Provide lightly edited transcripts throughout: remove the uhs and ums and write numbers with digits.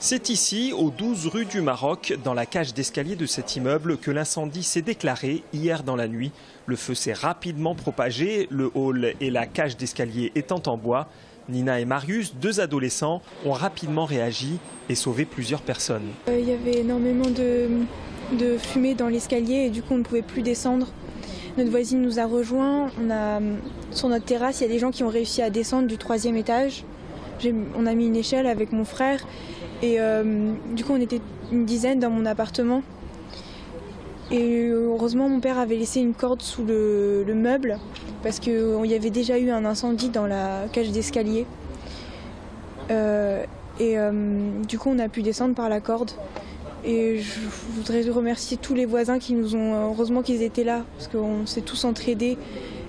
C'est ici, au 12 rue du Maroc, dans la cage d'escalier de cet immeuble, que l'incendie s'est déclaré hier dans la nuit. Le feu s'est rapidement propagé, le hall et la cage d'escalier étant en bois. Nina et Marius, deux adolescents, ont rapidement réagi et sauvé plusieurs personnes. Il y avait énormément de fumée dans l'escalier et du coup on ne pouvait plus descendre. Notre voisine nous a rejoints. Sur notre terrasse, il y a des gens qui ont réussi à descendre du 3e étage. On a mis une échelle avec mon frère et du coup on était une dizaine dans mon appartement. Et heureusement mon père avait laissé une corde sous le meuble parce qu'il y avait déjà eu un incendie dans la cage d'escalier. Du coup on a pu descendre par la corde. Et je voudrais remercier tous les voisins qui nous ont, heureusement qu'ils étaient là, parce qu'on s'est tous entraidés.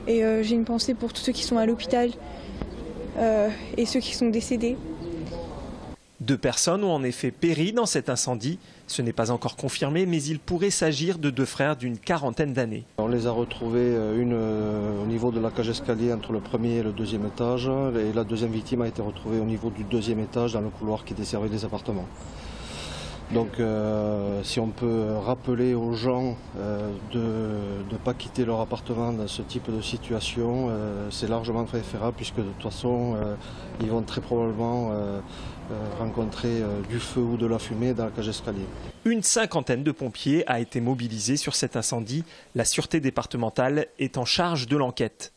Et j'ai une pensée pour tous ceux qui sont à l'hôpital et ceux qui sont décédés. 2 personnes ont en effet péri dans cet incendie. Ce n'est pas encore confirmé, mais il pourrait s'agir de 2 frères d'une quarantaine d'années. On les a retrouvés, une au niveau de la cage d'escalier entre le 1er et le 2e étage. Et la deuxième victime a été retrouvée au niveau du 2e étage, dans le couloir qui desservait les appartements. Donc si on peut rappeler aux gens de ne pas quitter leur appartement dans ce type de situation, c'est largement préférable puisque de toute façon ils vont très probablement rencontrer du feu ou de la fumée dans la cage d'escalier. Une cinquantaine de pompiers a été mobilisée sur cet incendie. La sûreté départementale est en charge de l'enquête.